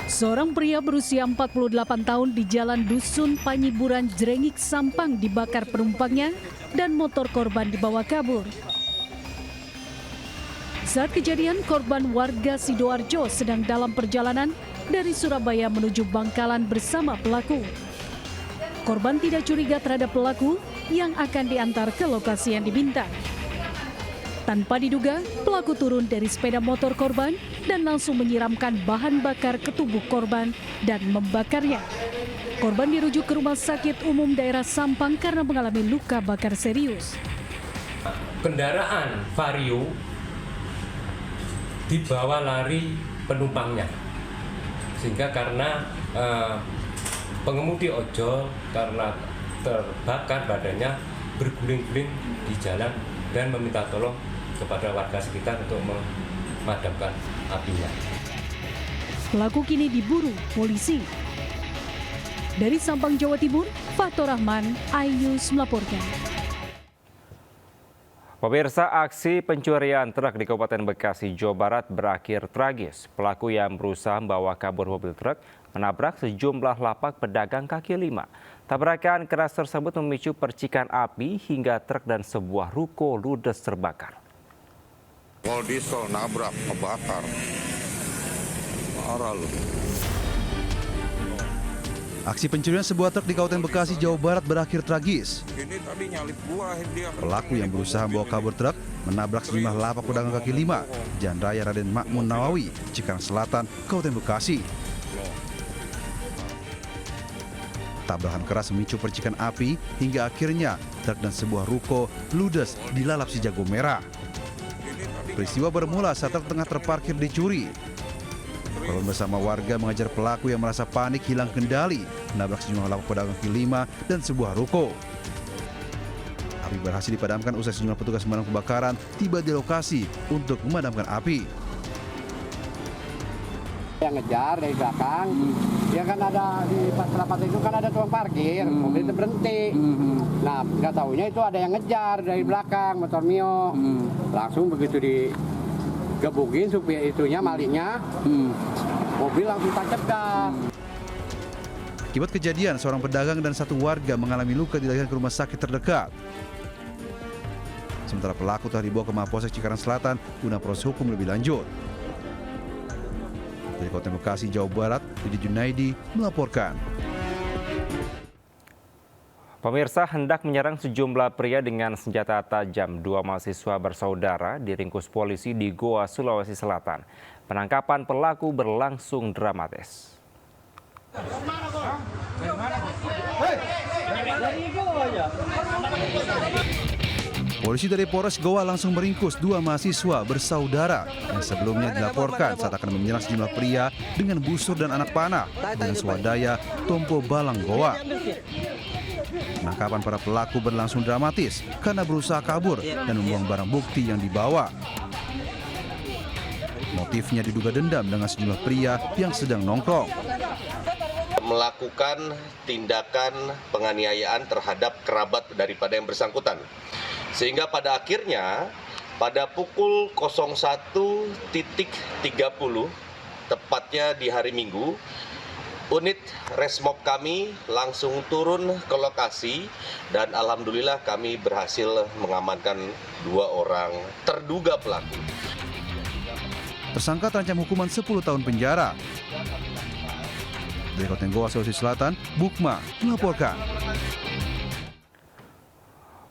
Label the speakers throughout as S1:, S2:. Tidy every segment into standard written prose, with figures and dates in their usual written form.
S1: Seorang pria berusia 48 tahun di Jalan Dusun Panyiburan, Jrengik, Sampang dibakar penumpangnya dan motor korban dibawa kabur. Saat kejadian, korban warga Sidoarjo sedang dalam perjalanan dari Surabaya menuju Bangkalan bersama pelaku. Korban tidak curiga terhadap pelaku yang akan diantar ke lokasi yang diminta. Tanpa diduga, pelaku turun dari sepeda motor korban dan langsung menyiramkan bahan bakar ke tubuh korban dan membakarnya. Korban dirujuk ke Rumah Sakit Umum Daerah Sampang karena mengalami luka bakar serius.
S2: Kendaraan Vario dibawa lari penumpangnya, sehingga karena pengemudi ojol karena terbakar badannya berguling-guling di jalan dan meminta tolong kepada warga sekitar untuk memadamkan apinya.
S1: Pelaku kini diburu polisi. Dari Sampang, Jawa Timur, Fathur Rahman, iNews melaporkan.
S3: Pemirsa, aksi pencurian truk di Kabupaten Bekasi, Jawa Barat berakhir tragis. Pelaku yang berusaha membawa kabur mobil truk menabrak sejumlah lapak pedagang kaki lima. Tabrakan keras tersebut memicu percikan api hingga truk dan sebuah ruko ludes terbakar.
S4: Pol diesel nabrak, kebakar. Parah loh.
S5: Aksi pencurian sebuah truk di Kabupaten Bekasi, Jawa Barat berakhir tragis. Pelaku yang berusaha membawa kabur truk menabrak sejumlah lapak pedagang kaki lima, Jalan Raya Raden Makmun Nawawi, Cikarang Selatan, Kabupaten Bekasi. Tabrakan keras memicu percikan api hingga akhirnya truk dan sebuah ruko ludes dilalap si jago merah. Peristiwa bermula saat truk tengah terparkir dicuri. Korban bersama warga mengajar pelaku yang merasa panik hilang kendali, menabrak sejumlah lapak pedagang kaki lima dan sebuah ruko. Api berhasil dipadamkan usai sejumlah petugas pemadam kebakaran tiba di lokasi untuk memadamkan api.
S6: Yang ngejar dari belakang, ya kan ada di pas rapat itu kan ada tukang parkir, mobil itu berhenti. Nah, nggak tahunya itu ada yang ngejar dari belakang motor Mio. Langsung begitu digebukin supaya itunya maliknya, mobil langsung tancap gas.
S5: Akibat kejadian, seorang pedagang dan satu warga mengalami luka dilarikan ke rumah sakit terdekat. Sementara pelaku telah dibawa ke Mapolsek Cikarang Selatan guna proses hukum lebih lanjut. Dari Kabupaten Bekasi, Jawa Barat, Didi Junaidi melaporkan.
S3: Pemirsa, hendak menyerang sejumlah pria dengan senjata tajam. Dua mahasiswa bersaudara diringkus polisi di Goa, Sulawesi Selatan. Penangkapan pelaku berlangsung dramatis.
S5: Polisi dari Polres Goa langsung meringkus dua mahasiswa bersaudara yang sebelumnya dilaporkan saat akan menyerang sejumlah pria dengan busur dan anak panah dengan swadaya Tompo Balang, Goa. Penangkapan para pelaku berlangsung dramatis karena berusaha kabur dan membuang barang bukti yang dibawa. Motifnya diduga dendam dengan sejumlah pria yang sedang nongkrong.
S7: Melakukan tindakan penganiayaan terhadap kerabat daripada yang bersangkutan. Sehingga pada akhirnya pada pukul 01.30 tepatnya di hari Minggu, unit Resmob kami langsung turun ke lokasi dan alhamdulillah kami berhasil mengamankan dua orang terduga pelaku.
S5: Tersangka terancam hukuman 10 tahun penjara. Dari Kabupaten Goa, Sulawesi Selatan, Bukma melaporkan.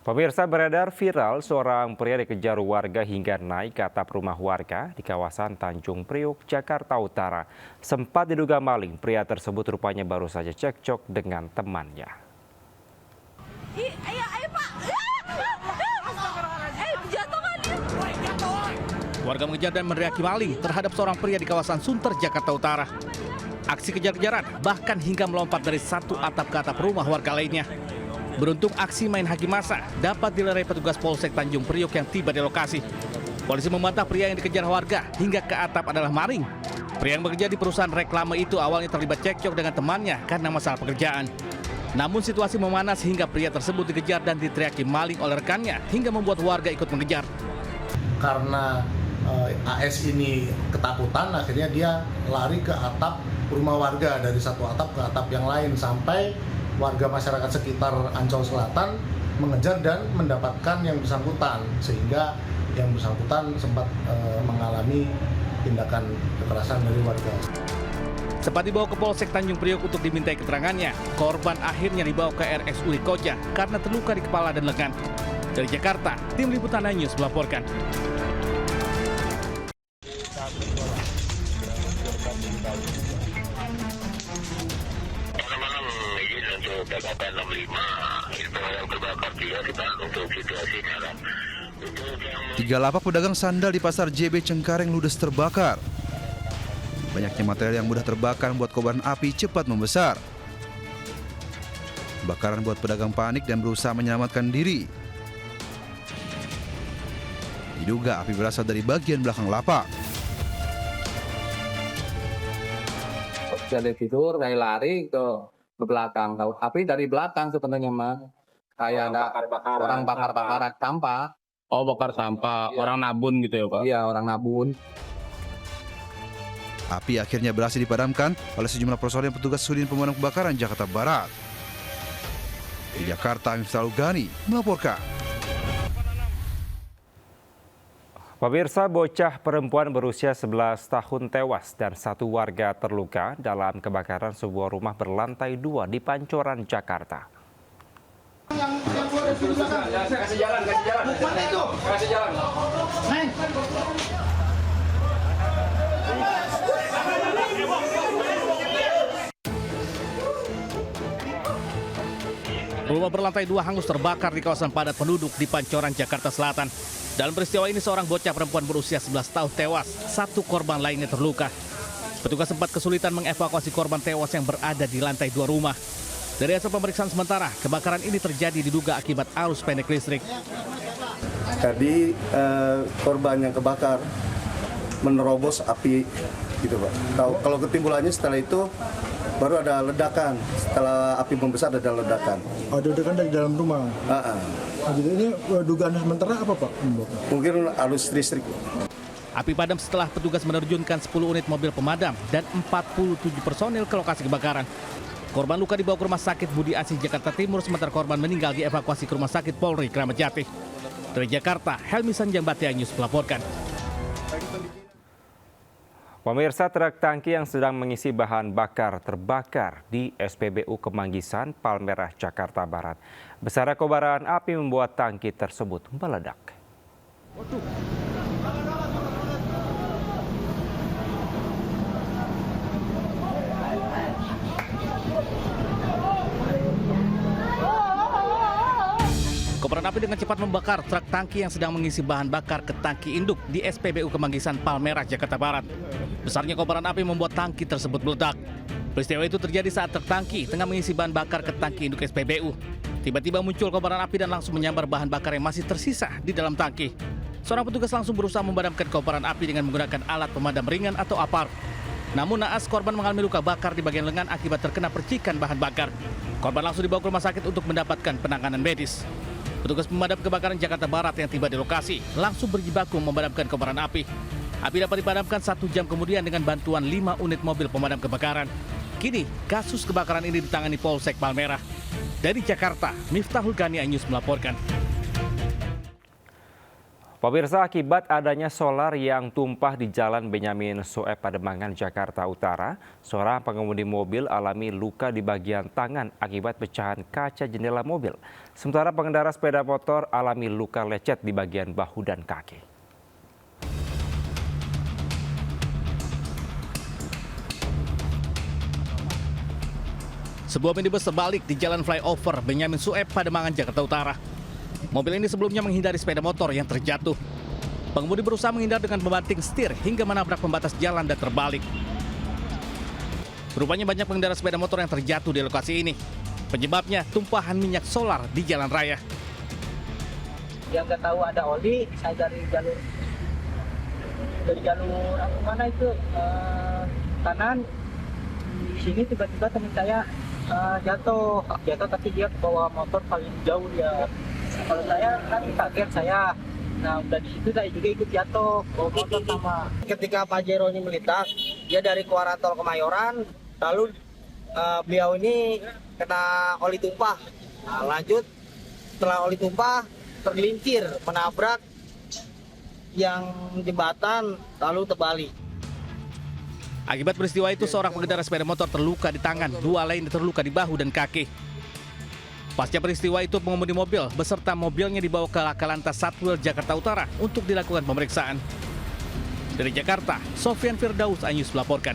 S3: Pemirsa, beredar viral seorang pria dikejar warga hingga naik ke atap rumah warga di kawasan Tanjung Priok, Jakarta Utara. Sempat diduga maling, pria tersebut rupanya baru saja cekcok dengan temannya.
S8: Warga mengejar dan meneriaki maling terhadap seorang pria di kawasan Sunter, Jakarta Utara. Aksi kejar-kejaran bahkan hingga melompat dari satu atap ke atap rumah warga lainnya. Beruntung aksi main hakim massa dapat dilerai petugas Polsek Tanjung Priok yang tiba di lokasi. Polisi membantah pria yang dikejar warga hingga ke atap adalah maling. Pria yang bekerja di perusahaan reklame itu awalnya terlibat cekcok dengan temannya karena masalah pekerjaan. Namun situasi memanas hingga pria tersebut dikejar dan diteriaki maling oleh rekannya hingga membuat warga ikut mengejar.
S9: Karena AS ini ketakutan, akhirnya dia lari ke atap rumah warga, dari satu atap ke atap yang lain, sampai warga masyarakat sekitar Ancol Selatan mengejar dan mendapatkan yang bersangkutan, sehingga yang bersangkutan sempat mengalami tindakan kekerasan dari warga.
S8: Sempat dibawa ke Polsek Tanjung Priok untuk dimintai keterangannya, korban akhirnya dibawa ke RSUD Koja karena terluka di kepala dan lengan. Dari Jakarta, Tim Liputan News melaporkan.
S5: Tiga lapak pedagang sandal di pasar JB Cengkareng ludes terbakar. Banyaknya material yang mudah terbakar membuat kobaran api cepat membesar. Kebakaran membuat pedagang panik dan berusaha menyelamatkan diri. Diduga api berasal dari bagian belakang lapak.
S6: Dari tidur, saya lari ke belakang. Api dari belakang sebenarnya, mah. Kayak ada orang bakar-bakar sampah.
S10: Oh, bakar sampah, orang nabun gitu ya, Pak?
S6: Iya, orang nabun.
S5: Api akhirnya berhasil dipadamkan oleh sejumlah personel petugas Sudin Pemadam Kebakaran Jakarta Barat. Di Jakarta, Miftahul Gani melaporkan.
S3: Pemirsa, bocah perempuan berusia 11 tahun tewas dan satu warga terluka dalam kebakaran sebuah rumah berlantai 2 di Pancoran, Jakarta.
S11: Kasih jalan.
S8: Rumah berlantai 2 hangus terbakar di kawasan padat penduduk di Pancoran, Jakarta Selatan. Dalam peristiwa ini seorang bocah perempuan berusia 11 tahun tewas, satu korban lainnya terluka. Petugas sempat kesulitan mengevakuasi korban tewas yang berada di lantai 2 rumah. Dari hasil pemeriksaan sementara, kebakaran ini terjadi diduga akibat arus pendek listrik.
S12: Tadi korban yang kebakar menerobos api, gitu Pak. Kalau ketimbulannya setelah itu baru ada ledakan. Setelah api membesar ada ledakan.
S13: Ada ledakan dari dalam rumah. Jadi ini dugaan sementara apa Pak?
S12: Mungkin arus listrik.
S8: Api padam setelah petugas menerjunkan 10 unit mobil pemadam dan 47 personil ke lokasi kebakaran. Korban luka dibawa ke Rumah Sakit Budi Asih Jakarta Timur, sementara korban meninggal dievakuasi ke Rumah Sakit Polri Kramat Jati. Dari Jakarta, Helmi Sanjang Batia News melaporkan.
S3: Pemirsa, truk tangki yang sedang mengisi bahan bakar terbakar di SPBU Kemanggisan, Palmerah, Jakarta Barat. Besarnya kobaran api membuat tangki tersebut meledak. Kobaran api dengan cepat membakar truk tangki yang sedang mengisi bahan bakar ke tangki induk di SPBU Kemanggisan, Palmerah, Jakarta Barat. Besarnya kobaran api membuat tangki tersebut meledak. Peristiwa itu terjadi saat truk tangki tengah mengisi bahan bakar ke tangki induk SPBU. Tiba-tiba muncul kobaran api dan langsung menyambar bahan bakar yang masih tersisa di dalam tangki. Seorang petugas langsung berusaha memadamkan kobaran api dengan menggunakan alat pemadam ringan atau APAR. Namun naas korban mengalami luka bakar di bagian lengan akibat terkena percikan bahan bakar. Korban langsung dibawa ke rumah sakit untuk mendapatkan penanganan medis. Petugas pemadam kebakaran Jakarta Barat yang tiba di lokasi langsung berjibaku memadamkan kobaran api. Api dapat dipadamkan 1 jam kemudian dengan bantuan 5 unit mobil pemadam kebakaran. Kini, kasus kebakaran ini ditangani Polsek Palmerah. Dari Jakarta, Miftahul Gani News melaporkan. Pemirsa, akibat adanya solar yang tumpah di Jalan Benyamin Sueb, Pademangan, Jakarta Utara, seorang pengemudi mobil alami luka di bagian tangan akibat pecahan kaca jendela mobil. Sementara pengendara sepeda motor alami luka lecet di bagian bahu dan kaki.
S8: Sebuah minibus terbalik di Jalan Flyover Benyamin Sueb, Pademangan, Jakarta Utara. Mobil ini sebelumnya menghindari sepeda motor yang terjatuh. Pengemudi berusaha menghindar dengan membanting setir hingga menabrak pembatas jalan dan terbalik. Rupanya banyak pengendara sepeda motor yang terjatuh di lokasi ini. Penyebabnya tumpahan minyak solar di jalan raya.
S14: Yang nggak tahu ada oli, saya dari jalur mana itu kanan. Di sini tiba-tiba teman saya jatuh tapi dia bawa motor paling jauh dia. Kalau saya kan kaget, saya Nah, udah di situ saya juga ikut jatuh, bawa motor sama. Ketika Pajero ini melintas, dia dari keluar tol Kemayoran, lalu beliau ini kena oli tumpah. Nah, lanjut, setelah oli tumpah, tergelincir, menabrak yang jembatan, lalu terbalik.
S8: Akibat peristiwa itu, seorang pengendara sepeda motor terluka di tangan, 2 lain terluka di bahu dan kaki. Pasca peristiwa itu, pengemudi mobil beserta mobilnya dibawa ke Laka Lantas Satwil Jakarta Utara untuk dilakukan pemeriksaan. Dari Jakarta, Sofyan Firdaus, iNews melaporkan.